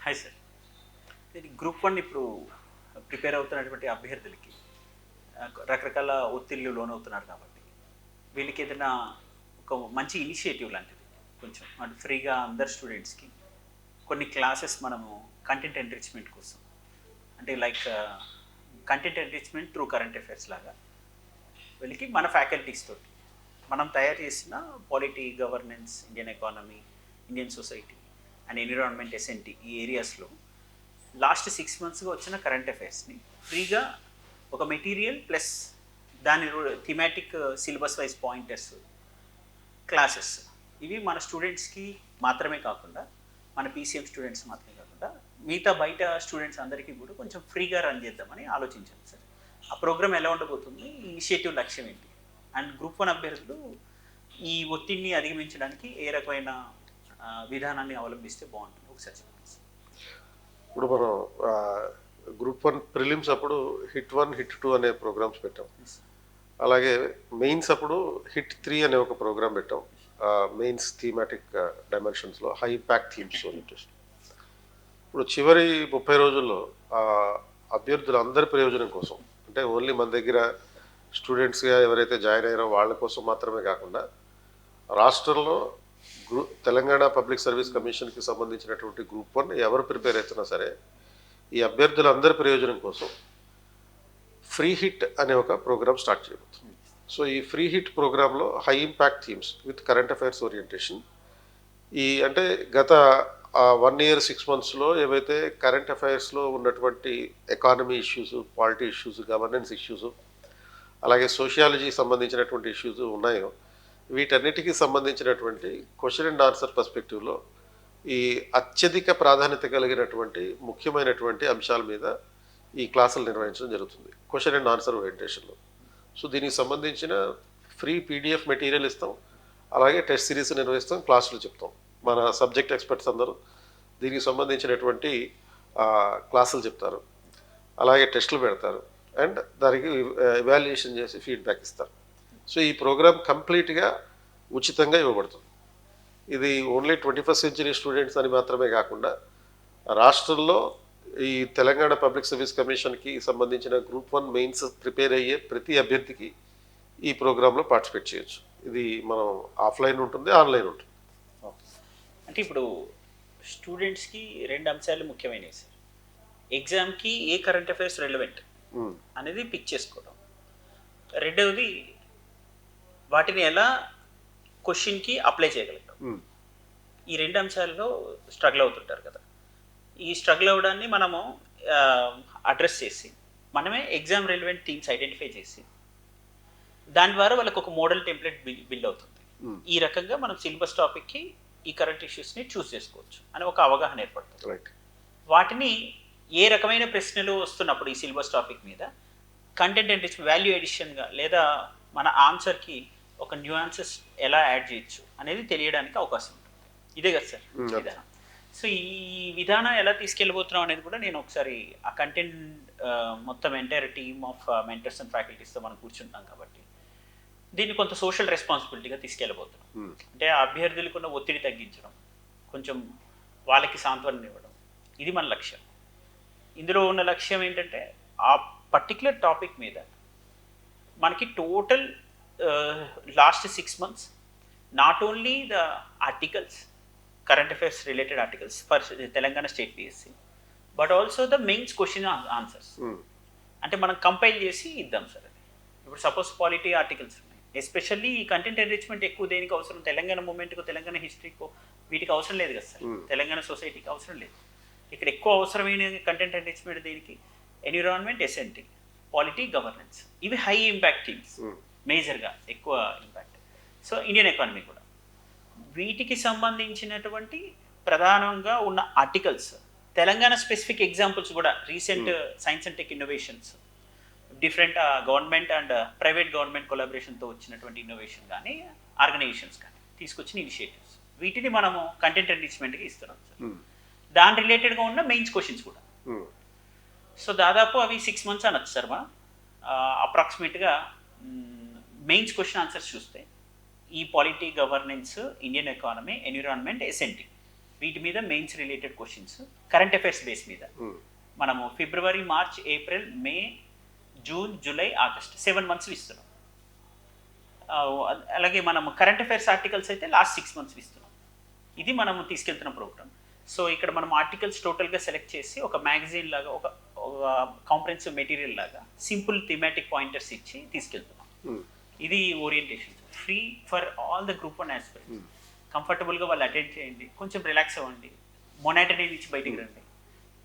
Hi sir. ఇది group 1 ఇప్పుడు prepare అవుతున్నటువంటి అభ్యర్థులకి రకరకాల ఒత్తిళ్ళు లోనవుతున్నారు కాబట్టి వీళ్ళకి ఏదైనా ఒక మంచి ఇనిషియేటివ్ లాంటిది కొంచెం అంటే ఫ్రీగా అందరు స్టూడెంట్స్కి కొన్ని క్లాసెస్ మనము కంటెంట్ ఎన్రిచ్మెంట్ కోసం అంటే like content enrichment through current affairs లాగా వీళ్ళకి మన ఫ్యాకల్టీస్ తోటి మనం తయారు చేసిన polity, governance, Indian economy, Indian society and environment, S N T ఈ ఏరియాస్లో లాస్ట్ 6 మంత్స్గా వచ్చిన కరెంట్ అఫైర్స్ని ఫ్రీగా ఒక మెటీరియల్ ప్లస్ దాని thematic syllabus wise pointers classes ఇవి మన స్టూడెంట్స్కి మాత్రమే కాకుండా మన పీసీఎం స్టూడెంట్స్ మాత్రమే కాకుండా మిగతా బయట స్టూడెంట్స్ అందరికీ కూడా కొంచెం ఫ్రీగా రన్ చేద్దామని ఆలోచించాను సార్. ఆ ప్రోగ్రామ్ ఎలా ఉండబోతుంది, ఈ ఇనిషియేటివ్ లక్ష్యం ఏంటి, అండ్ గ్రూప్ 1 అభ్యర్థులు ఈ ఒత్తిడిని అధిగమించడానికి ఏ రకమైన విధానాన్ని అవలంబిస్తే బాగుంటుంది ఒకసారి చెప్పండి సార్. ఇప్పుడు మనం గ్రూప్ 1 ప్రిలిమ్స్ అప్పుడు HIT 1, HIT 2 అనే ప్రోగ్రామ్స్ పెట్టాం. అలాగే మెయిన్స్ అప్పుడు HIT 3 అనే ఒక ప్రోగ్రామ్ పెట్టాం. మెయిన్స్ థీమాటిక్ డైమెన్షన్స్లో హై ఇంపాక్ట్ థీమ్స్ ఓరియంటేషన్. ఇప్పుడు చివరి 30 రోజుల్లో అభ్యర్థులు అందరి ప్రయోజనం కోసం, అంటే ఓన్లీ మన దగ్గర స్టూడెంట్స్గా ఎవరైతే జాయిన్ అయ్యారో వాళ్ళ కోసం మాత్రమే కాకుండా రాష్ట్రంలో తెలంగాణ పబ్లిక్ సర్వీస్ కమిషన్కి సంబంధించినటువంటి గ్రూప్ 1 ఎవరు ప్రిపేర్ అవుతున్నా సరే ఈ అభ్యర్థులందరి ప్రయోజనం కోసం ఫ్రీ హిట్ అనే ఒక ప్రోగ్రామ్ స్టార్ట్ చేయబోతుంది. సో ఈ ఫ్రీ హిట్ ప్రోగ్రాంలో high impact themes with current affairs orientation అంటే గత 1 year 6 monthsలో ఏవైతే కరెంట్ అఫైర్స్లో ఉన్నటువంటి economy issues, polity issues, governance issues, అలాగే సోషియాలజీ సంబంధించినటువంటి ఇష్యూస్ ఉన్నాయో వీటన్నిటికీ సంబంధించినటువంటి క్వశ్చన్ అండ్ ఆన్సర్ పర్స్పెక్టివ్లో ఈ అత్యధిక ప్రాధాన్యత కలిగినటువంటి ముఖ్యమైనటువంటి అంశాల మీద ఈ క్లాసులు నిర్వహించడం జరుగుతుంది క్వశ్చన్ అండ్ ఆన్సర్ ఓరియంటేషన్లో. సో దీనికి సంబంధించిన ఫ్రీ PDF మెటీరియల్ ఇస్తాం, అలాగే టెస్ట్ సిరీస్ నిర్వహిస్తాం, క్లాసులు చెప్తాం. మన సబ్జెక్ట్ ఎక్స్పర్ట్స్ అందరూ దీనికి సంబంధించినటువంటి క్లాసులు చెప్తారు, అలాగే టెస్టులు పెడతారు అండ్ దానికి ఎవాల్యుయేషన్ చేసి ఫీడ్బ్యాక్ ఇస్తారు. సో ఈ ప్రోగ్రామ్ కంప్లీట్గా ఉచితంగా ఇవ్వబడుతుంది. ఇది ఓన్లీ 21st century స్టూడెంట్స్ అని మాత్రమే కాకుండా రాష్ట్రంలో ఈ తెలంగాణ పబ్లిక్ సర్వీస్ కమిషన్కి సంబంధించిన గ్రూప్ 1 మెయిన్స్ ప్రిపేర్ అయ్యే ప్రతి అభ్యర్థికి ఈ ప్రోగ్రాంలో పార్టిసిపేట్ చేయొచ్చు. ఇది మనం ఆఫ్లైన్ ఉంటుంది, ఆన్లైన్ ఉంటుంది. అంటే ఇప్పుడు స్టూడెంట్స్కి 2 అంశాలు ముఖ్యమైనవి సార్. ఎగ్జామ్కి ఏ కరెంట్ అఫైర్స్ రెలవెంట్ అనేది పిక్ చేసుకోవడం, రెండవది వాటిని ఎలా క్వశ్చన్కి అప్లై చేయగలుగుతాం. ఈ 2 అంశాల్లో స్ట్రగుల్ అవుతుంటారు కదా. ఈ స్ట్రగుల్ అవ్వడాన్ని మనము అడ్రస్ చేసి మనమే ఎగ్జామ్ రెలవెంట్ థీమ్స్ ఐడెంటిఫై చేసి దాని ద్వారా వాళ్ళకి ఒక మోడల్ టెంప్లెట్ బిల్డ్ అవుతుంది. ఈ రకంగా మనం సిలబస్ టాపిక్కి ఈ కరెంట్ ఇష్యూస్ని చూస్ చేసుకోవచ్చు అని ఒక అవగాహన ఏర్పడుతుంది. వాటిని ఏ రకమైన ప్రశ్నలు వస్తున్నప్పుడు ఈ సిలబస్ టాపిక్ మీద కంటెంట్ ఎన్రిచ్ వాల్యూ ఎడిషన్గా లేదా మన ఆన్సర్కి ఒక న్యూయాన్సెస్ ఎలా యాడ్ చేయొచ్చు అనేది తెలియడానికి అవకాశం ఉంటుంది. ఇదే కదా సార్ విధానం. సో ఈ విధానం ఎలా తీసుకెళ్ళబోతున్నాం అనేది కూడా నేను ఒకసారి ఆ కంటెంట్ మొత్తం entire team of mentors and ఫ్యాకల్టీస్తో మనం కూర్చుంటాం కాబట్టి దీన్ని కొంత సోషల్ రెస్పాన్సిబిలిటీగా తీసుకెళ్ళబోతున్నాం. అంటే ఆ అభ్యర్థులకు ఉన్న ఒత్తిడి తగ్గించడం, కొంచెం వాళ్ళకి సాంత్వనం ఇవ్వడం, ఇది మన లక్ష్యం. ఇందులో ఉన్న లక్ష్యం ఏంటంటే ఆ పర్టిక్యులర్ టాపిక్ మీద మనకి total last 6 months not only the articles, current affairs related articles for Telangana state PSC but also the mains question answers అంటే మనం కంపైల్ చేసి ఇద్దాం సార్. అది ఇప్పుడు సపోజ్ పాలిటీ ఆర్టికల్స్ ఉన్నాయి, ఎస్పెషల్లీ ఈ కంటెంట్ ఎన్రిచ్మెంట్ ఎక్కువ దేనికి అవసరం, తెలంగాణ మూమెంట్కో తెలంగాణ హిస్టరీకో వీటికి అవసరం లేదు కదా సార్. తెలంగాణ సొసైటీకి అవసరం లేదు. ఇక్కడ ఎక్కువ అవసరమైన కంటెంట్ ఎన్రిచ్మెంట్ దేనికి, ఎన్విరాన్మెంట్, ఎస్ఎన్టీ, పాలిటీ, గవర్నెన్స్, ఇవి హై ఇంపాక్ట్ థీమ్స్, మేజర్గా ఎక్కువ ఇంపాక్ట్. సో ఇండియన్ ఎకానమీ కూడా వీటికి సంబంధించినటువంటి ప్రధానంగా ఉన్న ఆర్టికల్స్, తెలంగాణ స్పెసిఫిక్ ఎగ్జాంపుల్స్ కూడా recent science and tech innovations, different government and private government కొలాబరేషన్తో వచ్చినటువంటి ఇన్నోవేషన్ కానీ ఆర్గనైజేషన్స్ కానీ తీసుకొచ్చిన ఇనిషియేటివ్స్, వీటిని మనము కంటెంట్ ఎన్రిచ్మెంట్కి ఇస్తున్నాం సార్. దాని రిలేటెడ్గా ఉన్న మెయిన్స్ క్వశ్చన్స్ కూడా. సో దాదాపు అవి 6 months అనొచ్చు సార్. మనం అప్రాక్సిమేట్గా మెయిన్స్ క్వశ్చన్ ఆన్సర్స్ చూస్తే ఈ polity, governance, Indian economy, environment, S N T వీటి మీద mains related questions, current affairs base మీద మనము February, March, April, May, June, July, August 7 months ఇస్తున్నాం. అలాగే మనము కరెంట్ అఫైర్స్ ఆర్టికల్స్ అయితే లాస్ట్ 6 months ఇస్తున్నాం. ఇది మనము తీసుకెళ్తున్న ప్రోగ్రామ్. సో ఇక్కడ మనం ఆర్టికల్స్ టోటల్గా సెలెక్ట్ చేసి ఒక మ్యాగజైన్ లాగా, ఒక కాంప్రహెన్సివ్ మెటీరియల్ లాగా సింపుల్ థీమాటిక్ పాయింటర్స్ ఇచ్చి తీసుకెళ్తున్నాం. ఇది orientation free for all the group 1 aspirants. కంఫర్టబుల్గా వాళ్ళు అటెండ్ చేయండి, కొంచెం రిలాక్స్ అవ్వండి, మొనాటనీ నుంచి బయటికి రండి,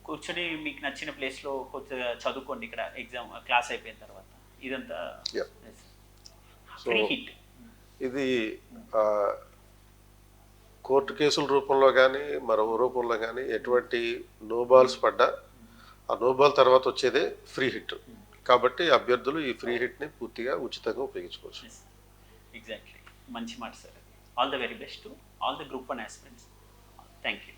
కూర్చొని మీకు నచ్చిన ప్లేస్లో కొద్దిగా చదువుకోండి. ఇక్కడ ఎగ్జామ్ క్లాస్ అయిపోయిన తర్వాత ఇదంతా ఫ్రీ హిట్. ఇది కోర్టు కేసుల రూపంలో కానీ మరో రూపంలో కానీ ఎటువంటి నో బాల్స్ పడ్డా ఆ నో బాల్ తర్వాత వచ్చేదే ఫ్రీ హిట్. కాబట్టి అభ్యర్థులు ఈ ఫ్రీ హిట్ని పూర్తిగా ఉచితంగా ఉపయోగించుకోవచ్చు. ఎగ్జాక్ట్లీ, మంచి మాట sir. All the very best to all the group 1 aspirants. Thank you.